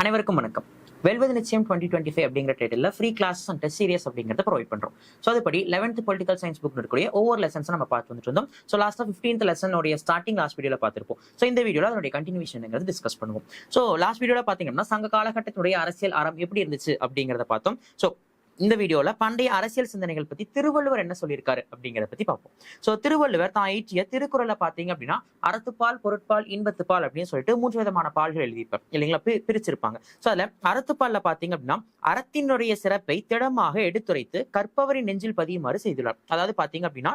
அனைவருக்கும் வணக்கம். வெல்வது நிச்சயம் 2025 அப்படிங்கிற title free classes and test serious அப்படிங்கிறத ப்ரொவைட் பண்றோம். ஸோ அதுபடி 11th பொலிட்டிக்கல் சயின்ஸ் புக் இருக்கக்கூடிய ஒவ்வொரு லெசன்ஸ் நம்ம பார்த்து வந்துட்டு இருந்தோம். ஸோ லாஸ்ட்டாக 15th லெசனோடைய ஸ்டார்டிங் லாஸ்ட் வீடியோல பார்த்திருப்போம். ஸோ இந்த வீடியோல அதனுடைய கண்டினியூஷன் டிஸ்கஸ் பண்ணுவோம். ஸோ லாஸ்ட் வீடியோல பாத்தீங்கன்னா சங்க காலகட்டத்தினுடைய அரசியல் அறம் எப்படி இருந்துச்சு அப்படிங்கிறத பார்த்தோம். ஸோ இந்த வீடியோல பண்டைய அரசியல் சிந்தனைகள் பத்தி திருவள்ளுவர் என்ன சொல்லியிருக்காரு அப்படிங்கிறத பத்தி பார்ப்போம். சோ திருவள்ளுவர் தான் இயற்றிய திருக்குறளை பாத்தீங்க அப்படின்னா அறத்துப்பால், பொருட்பால், இன்பத்துப்பால் அப்படின்னு சொல்லிட்டு 3 விதமான பால்கள் எழுதியிருப்பார் இல்லைங்களா, பிரிச்சிருப்பாங்க. சோ அதுல அறத்துப்பால்ல பாத்தீங்க அப்படின்னா அறத்தினுடைய சிறப்பை திடமாக எடுத்துரைத்து கற்பவரின் நெஞ்சில் பதியுமாறு செய்துள்ளார். அதாவது பாத்தீங்க அப்படின்னா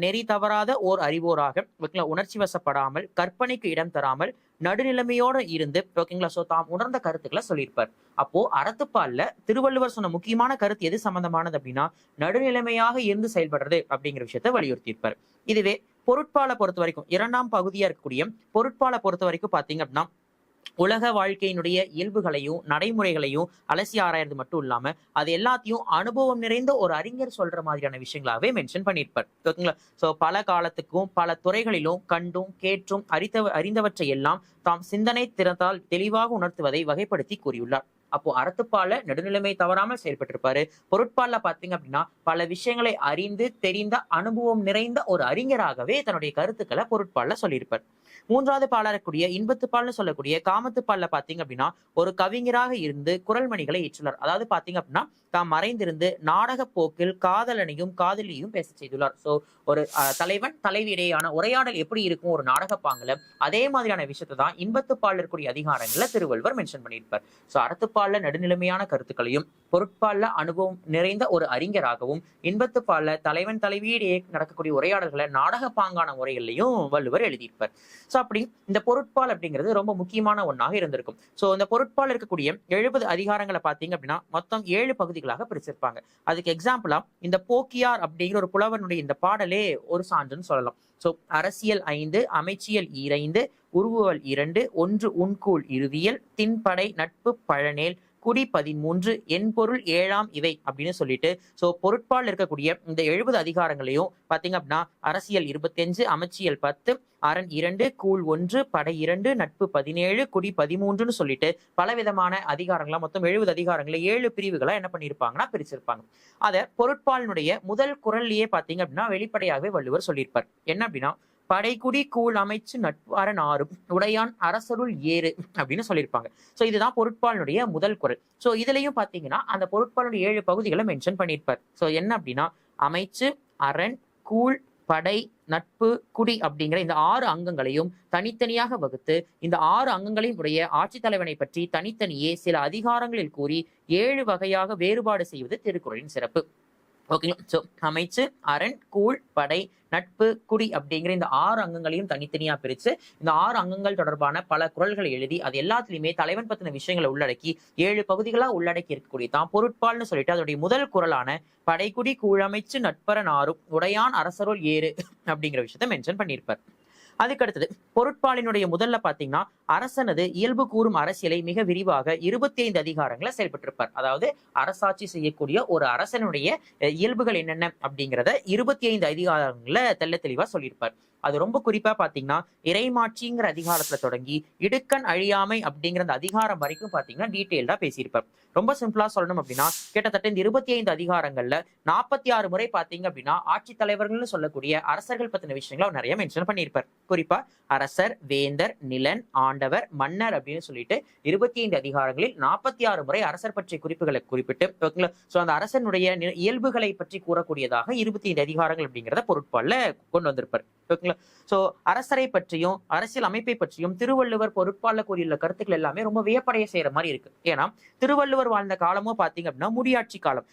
நெறி தவறாத ஓர் அறிவோராக உணர்ச்சி வசப்படாமல், கற்பனைக்கு இடம் தராமல், நடுநிலைமையோட இருந்து ஓகேங்களா, சோ தாம் உணர்ந்த கருத்துக்களை சொல்லியிருப்பார். அப்போ அறத்துப்பால்ல திருவள்ளுவர் சொன்ன முக்கியமான கருத்து எது சம்பந்தமானது அப்படின்னா நடுநிலைமையாக இருந்து செயல்படுறது அப்படிங்கிற விஷயத்த வலியுறுத்தியிருப்பார். இதுவே பொருட்பாலை பொறுத்த வரைக்கும் 2ஆம் பகுதியா இருக்கக்கூடிய பொருட்பாலை பொறுத்த வரைக்கும் பாத்தீங்க அப்படின்னா உலக வாழ்க்கையினுடைய இயல்புகளையும் நடைமுறைகளையும் அலசி ஆராயறது மட்டும் இல்லாம அது எல்லாத்தையும் அனுபவம் நிறைந்த ஒரு அறிஞர் சொல்ற மாதிரியான விஷயங்களாவே மென்ஷன் பண்ணியிருப்பார். ஓகேங்களா, சோ பல காலத்துக்கும் பல துறைகளிலும் கண்டும் கேட்டும் அறிந்தவற்றை எல்லாம் தாம் சிந்தனை திறத்தால் தெளிவாக உணர்த்துவதை வகைப்படுத்தி கூறியுள்ளார். அப்போ அறத்துப்பால நடுநிலைமை தவறாமல் செயல்பட்டிருப்பாரு. பொருட்பால்ல பாத்தீங்க அப்படின்னா பல விஷயங்களை அறிந்து தெரிந்த அனுபவம் நிறைந்த ஒரு அறிஞராகவே தன்னுடைய கருத்துக்களை பொருட்பால்ல சொல்லியிருப்பார். 3வது பாலா இருக்கக்கூடிய இன்பத்துப்பால்னு சொல்லக்கூடிய காமத்துப்பால்ல பாத்தீங்க அப்படின்னா ஒரு கவிஞராக இருந்து குரல்மணிகளை ஏற்றுள்ளார். அதாவது பாத்தீங்க அப்படின்னா தாம் மறைந்திருந்து நாடக போக்கில் காதலனையும் காதலியும் பேச செய்துள்ளார். சோ ஒரு தலைவன் தலைவி இடையான உரையாடல் எப்படி இருக்கும் ஒரு நாடக பாங்கல, அதே மாதிரியான விஷயத்தை தான் இன்பத்துப்பால் இருக்கக்கூடிய அதிகாரங்கள்ல திருவள்ளுவர் மென்ஷன் பண்ணியிருப்பார். சோ அறத்துப்பால்ல நடுநிலைமையான கருத்துக்களையும், பொருட்பால்ல அனுபவம் நிறைந்த ஒரு அறிஞராகவும், இன்பத்துப்பால்ல தலைவன் தலைவியிடையே நடக்கக்கூடிய உரையாடல்களை நாடக பாங்கான முறைகள்லையும் வள்ளுவர் எழுதியிருப்பார். சோ அப்படி இந்த பொருட்பால் அப்படிங்கிறது ரொம்ப முக்கியமான ஒன்னாக இருந்திருக்கும். சோ இந்த பொருட்பால் இருக்கக்கூடிய 70 அதிகாரங்களை பாத்தீங்க அப்படின்னா மொத்தம் 7 பகுதிகளாக பிரிச்சிருப்பாங்க. அதுக்கு எக்ஸாம்பிளா இந்த போக்கியார் அப்படிங்கிற ஒரு புலவனுடைய இந்த பாடலே ஒரு சான்றுன்னு சொல்லலாம். சோ அரசியல் 5, அமைச்சியல் 2, உருவல் 2, ஒன்று உண்கூழ் இருவியல், தின்படை, நட்பு, பழனேல், குடி 13, என்பொருள் 7ஆம் இவை அப்படின்னு சொல்லிட்டு சோ பொருட்பால் இருக்கக்கூடிய இந்த 70 அதிகாரங்களையும் பாத்தீங்க அப்படின்னா அரசியல் 25, அமைச்சியல் 10, அரண் 2, கூழ் 1, படை 2, நட்பு 17, குடி 13ன்னு சொல்லிட்டு பல விதமான அதிகாரங்களா மொத்தம் 70 அதிகாரங்களை 7 பிரிவுகளா என்ன பண்ணிருப்பாங்கன்னா பிரிச்சிருப்பாங்க. அத பொருட்பாலினுடைய முதல் குறள்லயே பாத்தீங்க அப்படின்னா வெளிப்படையாகவே வள்ளுவர் சொல்லியிருப்பார். என்ன அப்படின்னா படைக்குடி கூழ் அமைச்சு நட்பாரன் ஆறும் உடையான் அரசருள் ஏறு அப்படின்னு சொல்லியிருப்பாங்க. சோ இதுதான் பொருட்பாலினுடைய முதல் குறள். சோ இதுலயும் பாத்தீங்கன்னா அந்த பொருட்பாலுடைய 7 பகுதிகளை மென்ஷன் பண்ணியிருப்பார். சோ என்ன அப்படின்னா அமைச்சு, அரண், கூழ், படை, நட்பு, குடி அப்படிங்கிற இந்த 6 அங்கங்களையும் தனித்தனியாக வகுத்து இந்த 6 அங்கங்களையும் உடைய ஆட்சித் தலைவனை பற்றி தனித்தனியே சில அதிகாரங்களில் கூறி 7 வகையாக வேறுபாடு செய்வது திருக்குறளின் சிறப்பு. ஓகேங்களா, சோ அமைச்சு, அரண், கூழ், படை, நட்பு, குடி அப்படிங்கிற இந்த 6 அங்கங்களையும் தனித்தனியா பிரிச்சு இந்த 6 அங்கங்கள் தொடர்பான பல குறள்களை எழுதி அது எல்லாத்துலயுமே தலைவன் பத்தின விஷயங்களை உள்ளடக்கி 7 பகுதிகளா உள்ளடக்கி இருக்கக்கூடிய தான் பொருட்பால்னு சொல்லிட்டு அதனுடைய முதல் குறளான படைக்குடி கூழமைச்சு நட்பரன் ஆறும் உடையான் அரசருள் ஏறு அப்படிங்கிற விஷயத்த மென்ஷன் பண்ணியிருப்பார். அதுக்கடுத்தது பொருட்பாலினுடைய முதல்ல பாத்தீங்கன்னா அரசனது இயல்பு கூறும் அரசியலை மிக விரிவாக 25 அதிகாரங்களை செயல்பட்டிருப்பார். அதாவது அரசாட்சி செய்யக்கூடிய ஒரு அரசனுடைய இயல்புகள் என்னென்ன அப்படிங்கிறத 25 அதிகாரங்களை தெள்ள தெளிவா சொல்லியிருப்பார். அது ரொம்ப குறிப்பா பாத்தீங்கன்னா இறைமாட்சிங்கிற அதிகாரத்துல தொடங்கி இடுக்கண் அழியாமை அப்படிங்கிற அந்த அதிகாரம் வரைக்கும் பாத்தீங்கன்னா டீட்டெயில்டா பேசியிருப்பார். ரொம்ப சிம்பிளா சொல்லணும் அப்படின்னா கிட்டத்தட்ட இந்த 25 அதிகாரங்கள்ல 46 முறை பாத்தீங்க அப்படின்னா ஆட்சி தலைவர்கள்னு சொல்லக்கூடிய அரசர்கள் பத்தின விஷயங்களை அவர் நிறைய மென்ஷன் பண்ணியிருப்பார். குறிப்பா அரசர், வேந்தர், நிலன், ஆண்டவர், மன்னர் அப்படின்னு சொல்லிட்டு 25 அதிகாரங்களில் 46 முறை அரசர் பற்றிய குறிப்புகளை குறிப்பிட்டு ஓகேங்களா, சோ அந்த அரசனுடைய இயல்புகளை பற்றி கூறக்கூடியதாக 25 அதிகாரங்கள் அப்படிங்கிறத பொருட்பால்ல கொண்டு வந்திருப்பார். ஓகேங்களா, சோ அரசரை பற்றியும் அரசியல் அமைப்பை பற்றியும் திருவள்ளுவர் பொருட்பால்ல கூறியுள்ள கருத்துக்கள் எல்லாமே ரொம்ப வியப்படைய செய்யற மாதிரி இருக்கு. ஏன்னா திருவள்ளுவர் வாழ்ந்த காலமோ பாத்தீங்க அப்படின்னா முடியாட்சி காலம்.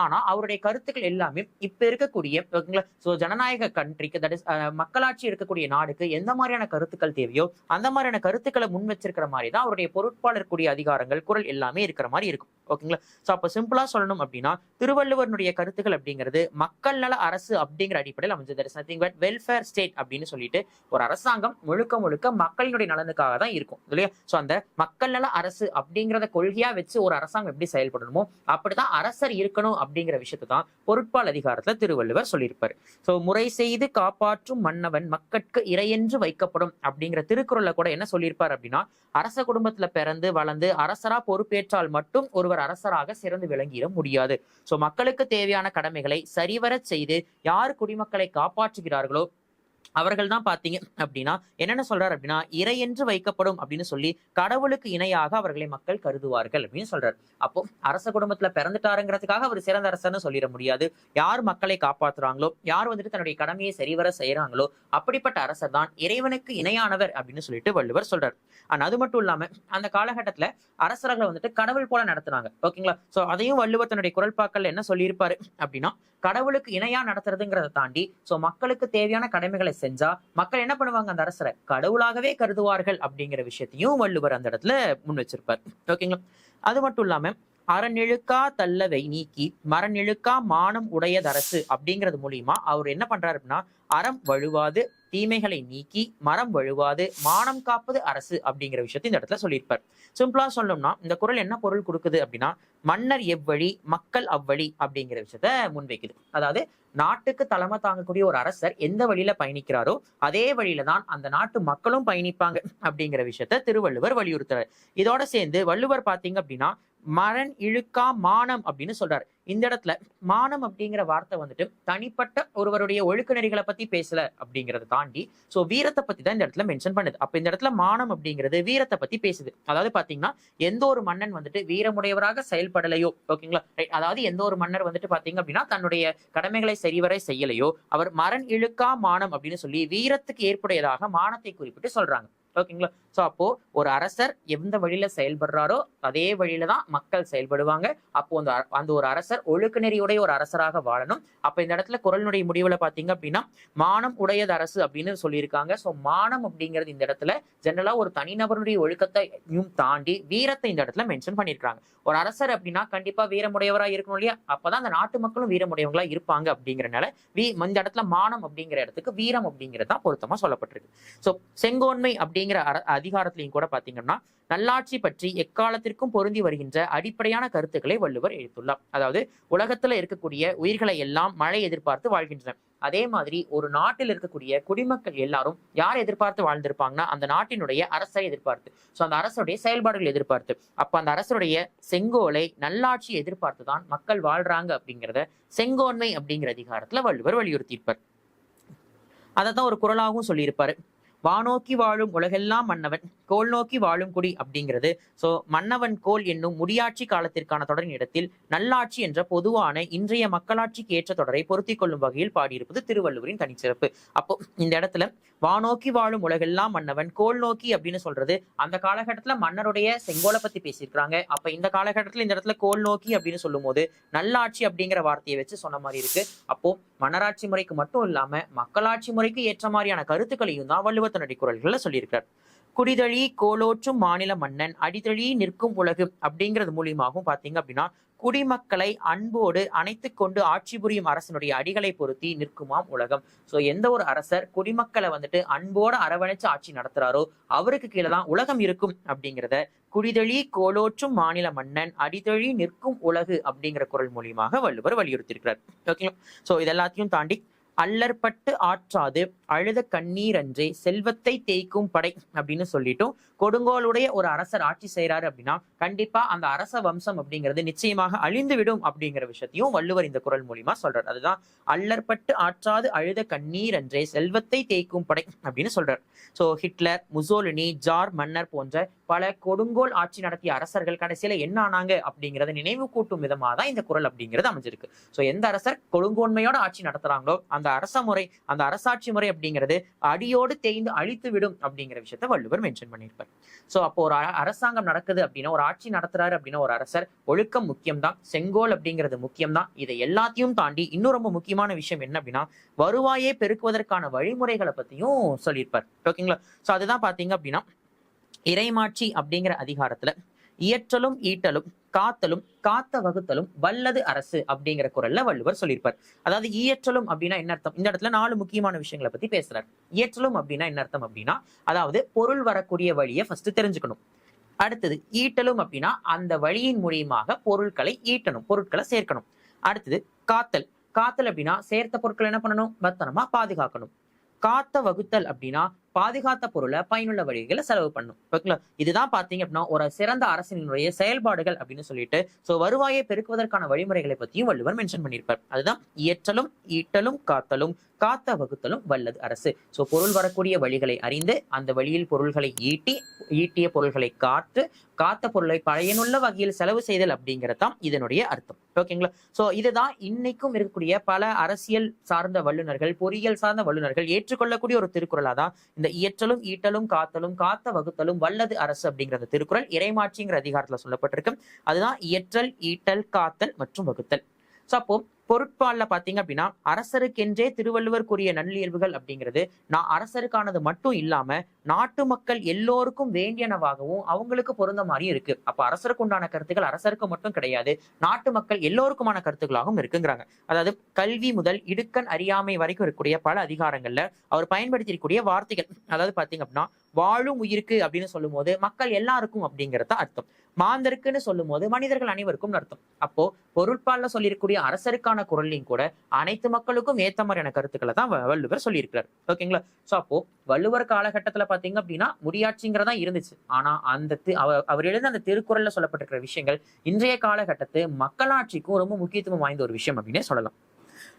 ஆனா அவருடைய கருத்துக்கள் எல்லாமே இப்ப இருக்கக்கூடிய ஓகேங்களா, சோ ஜனநாயக கண்ட்ரிக்கு தட் இஸ் மக்களாட்சி இருக்கக்கூடிய நாடுக்கு எந்த மாதிரியான கருத்துக்கள் தேவையோ அந்த மாதிரியான கருத்துக்களை முன் வச்சிருக்கிற மாதிரி தான் அவருடைய பொருட்பால் இருக்கக்கூடிய அதிகாரங்கள் குறள் எல்லாமே இருக்கிற மாதிரி இருக்கும். ஓகேங்களா, சோ அப்ப சிம்பிளா சொல்லணும் அப்படின்னா திருவள்ளுவருடைய கருத்துக்கள் அப்படிங்கிறது மக்கள் நல அரசு அப்படிங்கிற அடிப்படையில் அமைஞ்சது. வெல்ஃபேர் ஸ்டேட் அப்படின்னு சொல்லிட்டு ஒரு அரசாங்கம் முழுக்க முழுக்க மக்களினுடைய நலனுக்காக தான் இருக்கும் இல்லையா? சோ அந்த மக்கள் நல அரசு அப்படிங்கிறத கொள்கையா வச்சு ஒரு அரசாங்கம் எப்படி செயல்படணுமோ அப்படிதான் அரசர் இருக்கணும் அப்படிங்கிற விஷயத்தை தான் பொருட்பால் அதிகாரத்துல திருவள்ளுவர் சொல்லியிருப்பாரு. சோ முறை செய்து காப்பாற்றும் மன்னவன் மக்கட்கு இறையென்று வைக்கப்படும் அப்படிங்கிற திருக்குறள்ல கூட என்ன சொல்லியிருப்பார் அப்படின்னா, அரச குடும்பத்துல பிறந்து வளர்ந்து அரசரா பொறுப்பேற்றால் மட்டும் ஒருவர் அரசராக சிறந்து விளங்கிட முடியாது. சோ மக்களுக்கு தேவையான கடமைகளை சரிவர செய்து யார் குடிமக்களை காப்பாற்றுகிறார்களோ அவர்கள் தான் பாத்தீங்க அப்படின்னா என்னென்ன சொல்றாரு அப்படின்னா, இறை என்று வைக்கப்படும் அப்படின்னு சொல்லி கடவுளுக்கு இணையாக அவர்களை மக்கள் கருதுவார்கள் அப்படின்னு சொல்றாரு. அப்போ அரச குடும்பத்துல பிறந்துட்டாருங்கிறதுக்காக அவர் சிறந்த அரசர்னு சொல்லிட முடியாது. யார் மக்களை காப்பாற்றுறாங்களோ, யார் வந்துட்டு தன்னுடைய கடமையை சரிவர செய்யறாங்களோ அப்படிப்பட்ட அரசர் தான் இறைவனுக்கு இணையானவர் அப்படின்னு சொல்லிட்டு வள்ளுவர் சொல்றாரு. ஆனா அது மட்டும் இல்லாம அந்த காலகட்டத்துல அரசர்களை வந்துட்டு கடவுள் போல நடத்துனாங்க. ஓகேங்களா? சோ அதையும் வள்ளுவர் தன்னுடைய குறள்பாக்கள் என்ன சொல்லியிருப்பாரு அப்படின்னா, கடவுளுக்கு இணையா நடத்துறதுங்கிறத தாண்டி சோ மக்களுக்கு தேவையான கடமைகளை செஞ்சா மக்கள் என்ன பண்ணுவாங்க, அந்த அரசரை கடவுளாகவே கருதுவார்கள் அப்படிங்கிற விஷயத்தையும் வள்ளுவர் அந்த இடத்துல முன் வச்சிருப்பார். ஓகேங்களா? அது மட்டும் இல்லாம அறநிழுக்கா தள்ளவை நீக்கி மரநிழுக்கா மானம் உடையதரசு அப்படிங்கிறது மூலியமா அவர் என்ன பண்றாரு அப்படின்னா, அறம் வழுவாது தீமைகளை நீக்கி மரம் வழுவாது மானம் காப்பது அரசு அப்படிங்கிற விஷயத்தை இந்த இடத்துல சொல்லியிருப்பார். சிம்பிளா சொல்லணும்னா இந்த குறள் என்ன பொருள் கொடுக்குது அப்படின்னா, மன்னர் எவ்வழி மக்கள் அவ்வழி அப்படிங்கிற விஷயத்த முன்வைக்குது. அதாவது நாட்டுக்கு தலைமை தாங்கக்கூடிய ஒரு அரசர் எந்த வழியில பயணிக்கிறாரோ அதே வழியில தான் அந்த நாட்டு மக்களும் பயணிப்பாங்க அப்படிங்கிற விஷயத்த திருவள்ளுவர் வலியுறுத்துறாரு. இதோட சேர்ந்து வள்ளுவர் பாத்தீங்க அப்படின்னா மரண் இழுக்கா மானம் அப்படின்னு சொல்றாரு. இந்த இடத்துல மானம் அப்படிங்கிற வார்த்தை வந்துட்டு தனிப்பட்ட ஒருவருடைய ஒழுக்க நெறிகளை பத்தி பேசல அப்படிங்கறத தாண்டி சோ வீரத்தை பத்தி தான் இந்த இடத்துல மென்ஷன் பண்ணுது. அப்ப இந்த இடத்துல மானம் அப்படிங்கிறது வீரத்தை பத்தி பேசுது. அதாவது பாத்தீங்கன்னா எந்த ஒரு மன்னன் வந்துட்டு வீரமுடையவராக செயல்படலையோ, ஓகேங்களா, அதாவது எந்த ஒரு மன்னர் வந்துட்டு பாத்தீங்க அப்படின்னா தன்னுடைய கடமைகளை சரிவரை செய்யலையோ அவர் மரண் இழுக்கா மானம் அப்படின்னு சொல்லி வீரத்துக்கு ஏற்புடையதாக மானத்தை குறிப்பிட்டு சொல்றாங்க. ஓகேங்களா? சோ அப்போ ஒரு அரசர் எந்த வழியில செயல்படுறாரோ அதே வழியில தான் மக்கள் செயல்படுவாங்க. அப்போ அந்த ஒரு அரசர் ஒழுக்க நெறியுடைய ஒரு அரசராக வாழணும். அப்ப இந்த இடத்துல குறளினுடைய முடிவுல பாத்தீங்க அப்படின்னா மானம் உடையது அரசு அப்படின்னு சொல்லியிருக்காங்க. சோ மானம் அப்படிங்கிறது இந்த இடத்துல ஜெனரலா ஒரு தனிநபருடைய ஒழுக்கத்தையும் தாண்டி வீரத்தை இந்த இடத்துல மென்ஷன் பண்ணியிருக்காங்க. ஒரு அரசர் அப்படின்னா கண்டிப்பா வீரமுடையவரா இருக்கணும் இல்லையா? அப்பதான் அந்த நாட்டு மக்களும் வீரமுடையவங்களா இருப்பாங்க அப்படிங்கிறனால இந்த இடத்துல மானம் அப்படிங்கிற இடத்துக்கு வீரம் அப்படிங்கிறது தான் பொருத்தமா சொல்லப்பட்டிருக்கு. சோ செங்கோன்மை அப்படிங்கிற அதிகாரத்திலையும் கூட பாத்தீங்கன்னா நல்லாட்சி பற்றி எக்காலத்திற்கும் பொருந்தி வருகின்ற அடிப்படையான கருத்துக்களை வள்ளுவர் எழுத்துள்ளார். அதாவது உலகத்துல இருக்கக்கூடிய உயிர்களை எல்லாம் மழை எதிர்பார்த்து வாழ்கின்றன. அதே மாதிரி ஒரு நாட்டில் இருக்கக்கூடிய குடிமக்கள் எல்லாரும் யார் எதிர்பார்த்து வாழ்ந்திருப்பாங்கன்னா அந்த நாட்டினுடைய அரசை எதிர்பார்த்து, சோ அந்த அரசுடைய செயல்பாடுகள் எதிர்பார்த்து, அப்ப அந்த அரசுடைய செங்கோலை நல்லாட்சி எதிர்பார்த்து தான் மக்கள் வாழ்றாங்க அப்படிங்கிறத செங்கோன்மை அப்படிங்கிற அதிகாரத்துல வள்ளுவர் வலியுறுத்தியிருப்பார். அதைத்தான் ஒரு குறளாகவும் சொல்லியிருப்பாரு. வானோக்கி வாழும் உலகெல்லாம் மன்னவன் கோல் நோக்கி வாழும் குடி அப்படிங்கிறது. சோ மன்னவன் கோல் என்னும் முடியாட்சி காலத்திற்கான தொடரின் இடத்தில் நல்லாட்சி என்ற பொதுவான இன்றைய மக்களாட்சிக்கு ஏற்ற தொடரை பொருத்தி கொள்ளும் வகையில் பாடியிருப்பது திருவள்ளுவரின் தனிச்சிறப்பு. அப்போ இந்த இடத்துல வானோக்கி வாழும் உலகெல்லாம் மன்னவன் கோல் நோக்கி அப்படின்னு சொல்றது அந்த காலகட்டத்துல மன்னருடைய செங்கோலை பத்தி பேசியிருக்காங்க. அப்ப இந்த காலகட்டத்துல இந்த இடத்துல கோல் நோக்கி அப்படின்னு சொல்லும் போது நல்லாட்சி அப்படிங்கிற வார்த்தையை வச்சு சொன்ன மாதிரி இருக்கு. அப்போ மன்னராட்சி முறைக்கு மட்டும் இல்லாம மக்களாட்சி முறைக்கு ஏற்ற மாதிரியான கருத்துக்களையும் தான் வள்ளுவர் தன்னுடைய குறள்களை சொல்லியிருக்கிறார். குடிதழி கோலோற்றும் மாநில மன்னன் அடிதழி நிற்கும் உலகு அப்படிங்கிறது மூலியமாகவும் பாத்தீங்க அப்படின்னா குடிமக்களை அன்போடு அணைத்து கொண்டு ஆட்சி புரியும் அரசனுடைய அடிகளை பொருத்தி நிற்குமாம் உலகம். சோ எந்த ஒரு அரசர் குடிமக்களை வந்துட்டு அன்போடு அரவணைச்சு ஆட்சி நடத்துறாரோ அவருக்கு கீழே தான் உலகம் இருக்கும் அப்படிங்கிறத குடிதழி கோலோற்றும் மாநில மன்னன் அடிதழி நிற்கும் உலகு அப்படிங்கிற குறள் மூலியமாக வள்ளுவர் வலியுறுத்தியிருக்கிறார். ஓகேங்களா? சோ இதெல்லாத்தையும் தாண்டி அல்லற்பட்டு ஆற்றாது அழுத கண்ணீர் அன்றே செல்வத்தை தேய்க்கும் படை அப்படின்னு சொல்லிட்டும் கொடுங்கோலுடைய ஒரு அரசர் ஆட்சி செய்யறாரு அப்படின்னா கண்டிப்பா அந்த அரச வம்சம் அப்படிங்கிறது நிச்சயமாக அழிந்து விடும் அப்படிங்கிற விஷயத்தையும் வள்ளுவர் இந்த குறள் மூலியமா சொல்றாரு. அதுதான் அல்லற்பட்டு ஆற்றாது அழுத கண்ணீர் அன்றே செல்வத்தை தேய்க்கும் படை அப்படின்னு சொல்றாரு. சோ ஹிட்லர், முசோலினி, ஜார் மன்னர் போன்ற பல கொடுங்கோல் ஆட்சி நடத்திய அரசர்கள் கடைசியில என்ன ஆனாங்க அப்படிங்கறத நினைவு கூட்டும் விதமா தான் இந்த குறள் அப்படிங்கிறது அமைஞ்சிருக்கு. சோ எந்த அரசர் கொடுங்கோன்மையோட ஆட்சி நடத்துறாங்களோ அந்த அரச முறை, அந்த அரசாட்சி முறை அப்படிங்கிறது அடியோடு தேய்ந்து அழித்து விடும் அப்படிங்கிற விஷயத்த வள்ளுவர் மென்ஷன் பண்ணியிருப்பார். சோ அப்போ ஒரு அரசாங்கம் நடக்குது அப்படின்னா, ஒரு ஆட்சி நடத்துறாரு அப்படின்னா ஒரு அரசர் ஒழுக்கம் முக்கியம் தான், செங்கோல் அப்படிங்கிறது முக்கியம் தான். இதை எல்லாத்தையும் தாண்டி இன்னும் ரொம்ப முக்கியமான விஷயம் என்ன அப்படின்னா வருவாயை பெருக்குவதற்கான வழிமுறைகளை பத்தியும் சொல்லியிருப்பார். ஓகேங்களா? சோ அதுதான் பாத்தீங்க அப்படின்னா இறைமாட்சி அப்படிங்கிற அதிகாரத்துல இயற்றலும் ஈட்டலும் காத்தலும் காத்த வகுத்தலும் வல்லது அரசு அப்படிங்கிற குறள்ல வள்ளுவர் சொல்லியிருப்பார். அதாவது இயற்றலும் அப்படின்னா என்ன அர்த்தம்? இந்த இடத்துல 4 முக்கியமான விஷயங்களை பத்தி பேசுறாரு. இயற்றலும் அப்படின்னா என்ன அர்த்தம் அப்படின்னா, அதாவது பொருள் வரக்கூடிய வழியை ஃபர்ஸ்ட் தெரிஞ்சுக்கணும். அடுத்தது ஈட்டலும் அப்படின்னா அந்த வழியின் மூலியமாக பொருட்களை ஈட்டணும், பொருட்களை சேர்க்கணும். அடுத்தது காத்தல். காத்தல் அப்படின்னா சேர்த்த பொருட்களை என்ன பண்ணணும்? பத்திரமா பாதுகாக்கணும். காத்த வகுத்தல் அப்படின்னா பாதுகாத்த பொருளை பயனுள்ள வழிகளை செலவு பண்ணும். ஓகேங்களா? இதுதான் பாத்தீங்க அப்படின்னா ஒரு சிறந்த அரசினுடைய செயல்பாடுகள் அப்படின்னு சொல்லிட்டு வருவாயை பெருக்குவதற்கான வழிமுறைகளை பத்தியும் வள்ளுவர் மென்ஷன் பண்ணியிருப்பார். அதுதான் இயற்றலும் ஈட்டலும் காத்தலும் காத்த வகுத்தலும் வல்லது அரசு. பொருள் வரக்கூடிய வழிகளை அறிந்து அந்த வழியில் பொருள்களை ஈட்டிய பொருள்களை காத்த பொருளை பயனுள்ள வகையில் செலவு செய்தல் அப்படிங்கறதான் இதனுடைய அர்த்தம். ஓகேங்களா? இதுதான் இன்னைக்கும் இருக்கக்கூடிய பல அரசியல் சார்ந்த வல்லுநர்கள், பொறியியல் சார்ந்த வல்லுநர்கள் ஏற்றுக்கொள்ளக்கூடிய ஒரு திருக்குறளா தான் இந்த இயற்றலும் ஈட்டலும் காத்தலும் காத்த வகுத்தலும் வல்லது அரசு அப்படிங்கிற திருக்குறள் இறைமாட்சிங்கிற அதிகாரத்துல சொல்லப்பட்டிருக்கு. அதுதான் இயற்றல், ஈட்டல், காத்தல் மற்றும் வகுத்தல். அப்போ பொருட்பால்ல பாத்தீங்க அப்படின்னா அரசருக்கென்றே திருவள்ளுவர் கூறிய நல்லியல்புகள் அப்படிங்கிறது நான் அரசருக்கானது மட்டும் இல்லாம நாட்டு மக்கள் எல்லோருக்கும் வேண்டியனவாகவும் அவங்களுக்கு பொருந்த மாதிரியும் இருக்கு. அப்ப அரசருக்கு உண்டான கருத்துக்கள் அரசருக்கு மட்டும் கிடையாது, நாட்டு மக்கள் எல்லோருக்குமான கருத்துக்களாகவும் இருக்குங்கிறாங்க. அதாவது கல்வி முதல் இடுக்கண் அறியாமை வரைக்கும் இருக்கக்கூடிய பல அதிகாரங்கள்ல அவர் பயன்படுத்தியிருக்கக்கூடிய வார்த்தைகள், அதாவது பாத்தீங்க அப்படின்னா வாழும் உயிருக்கு அப்படின்னு சொல்லும் போது மக்கள் எல்லாருக்கும் அப்படிங்கறத அர்த்தம். மாந்தருக்குன்னு சொல்லும் போது மனிதர்கள் அனைவருக்கும் அர்த்தம். அப்போ பொருட்பால்ல சொல்லியிருக்கக்கூடிய அரசருக்கான குறளையும் கூட அனைத்து மக்களுக்கும் ஏத்த மாதிரியான கருத்துக்களை தான் வள்ளுவர் சொல்லியிருக்கிறார். ஓகேங்களா? அப்போ வள்ளுவர் காலகட்டத்துல பாத்தீங்க அப்படின்னா முடியாட்சிங்கிறதா இருந்துச்சு. ஆனா அவர் எழுந்த அந்த திருக்குறள்ல சொல்லப்பட்டிருக்கிற விஷயங்கள் இன்றைய காலகட்டத்து மக்களாட்சிக்கும் ரொம்ப முக்கியத்துவம் வாய்ந்த ஒரு விஷயம் அப்படின்னே சொல்லலாம்.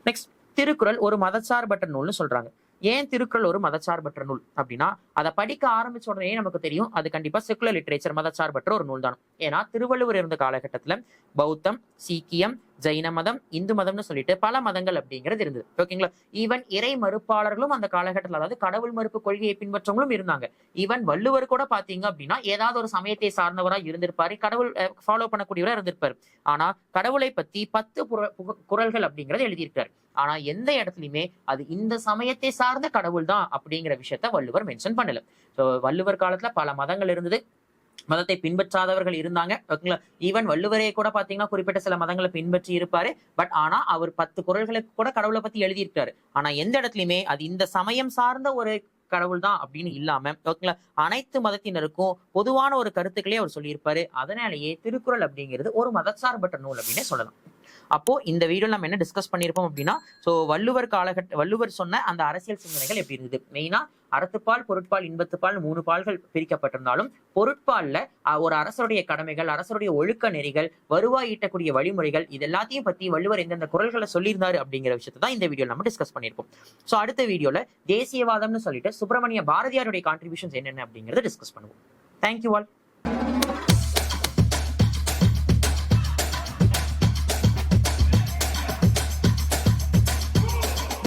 நெக்ஸ்ட், திருக்குறள் ஒரு மதச்சார்பற்ற நூல்னு சொல்றாங்க. ஏன் திருக்குறள் ஒரு மதச்சார்பற்ற நூல் அப்படின்னா, அதை படிக்க ஆரம்பிச்ச உடனே நமக்கு தெரியும் அது கண்டிப்பா செக்குலர் லிட்ரேச்சர், மதச்சார்பற்ற ஒரு நூல் தான். ஏன்னா திருவள்ளுவர் இருந்த காலகட்டத்துல பௌத்தம், சீக்கியம், ஜைன மதம், இந்து மதம்னு சொல்லிட்டு பல மதங்கள் அப்படிங்கிறது இருந்தது. ஓகேங்களா? ஈவன் இறை மறுப்பாளர்களும் அந்த காலகட்டத்தில், அதாவது கடவுள் மறுப்பு கொள்கையை பின்பற்றவங்களும் இருந்தாங்க. ஈவன் வள்ளுவர் கூட பாத்தீங்க அப்படின்னா ஏதாவது ஒரு சமயத்தை சார்ந்தவரா இருந்திருப்பாரு, கடவுள் ஃபாலோ பண்ணக்கூடியவரா இருந்திருப்பாரு. ஆனா கடவுளை பத்தி 10 குறள்கள் அப்படிங்கறத எழுதியிருக்காரு. ஆனா எந்த இடத்துலயுமே அது இந்த சமயத்தை சார்ந்த கடவுள் தான் அப்படிங்கிற விஷயத்த வள்ளுவர் மென்ஷன் பண்ணல. வள்ளுவர் காலத்துல பல மதங்கள் இருந்தது, மதத்தை பின்பற்றாதவர்கள் இருந்தாங்க. ஓகேங்களா? ஈவன் வள்ளுவரே கூட பாத்தீங்கன்னா குறிப்பிட்ட சில மதங்களை பின்பற்றி இருப்பாரு. பட் ஆனா அவர் 10 குறள்களுக்கு கூட கடவுளை பத்தி எழுதியிருக்காரு. ஆனா எந்த இடத்துலயுமே அது இந்த சமயம் சார்ந்த ஒரு கடவுள் தான் அப்படின்னு இல்லாம, ஓகேங்களா, அனைத்து மதத்தினருக்கும் பொதுவான ஒரு கருத்துக்களே அவர் சொல்லியிருப்பாரு. அதனாலேயே திருக்குறள் அப்படிங்கிறது ஒரு மதச்சார்பற்ற நூல் அப்படின்னே சொல்லலாம். அப்போ இந்த வீடியோ நம்ம என்ன டிஸ்கஸ் பண்ணிருப்போம் அப்படின்னா, வள்ளுவர் சொன்ன அந்த அரசியல் சிந்தனைகள் எப்படி இருந்தது, மெயினா அறத்துப்பால், பொருட்பால், இன்பத்துப்பால் 3 பால்கள் பிரிக்கப்பட்டிருந்தாலும் பொருட்பால்ல ஒரு அரசருடைய கடமைகள், அரசருடைய ஒழுக்க நெறிகள், வருவாய் ஈட்டக்கூடிய வழிமுறைகள், இது எல்லாத்தையும் பத்தி வள்ளுவர் எந்தெந்த குறள்களை சொல்லியிருந்தாரு அப்படிங்கிற விஷயத்தை தான் இந்த வீடியோ நம்ம டிஸ்கஸ் பண்ணிருப்போம். அடுத்த வீடியோல தேசியவாதம்னு சொல்லிட்டு சுப்பிரமணிய பாரதியாருடைய கான்ட்ரிபியூஷன்ஸ் என்னென்ன அப்படிங்கறத டிஸ்கஸ் பண்ணுவோம். Thank you all.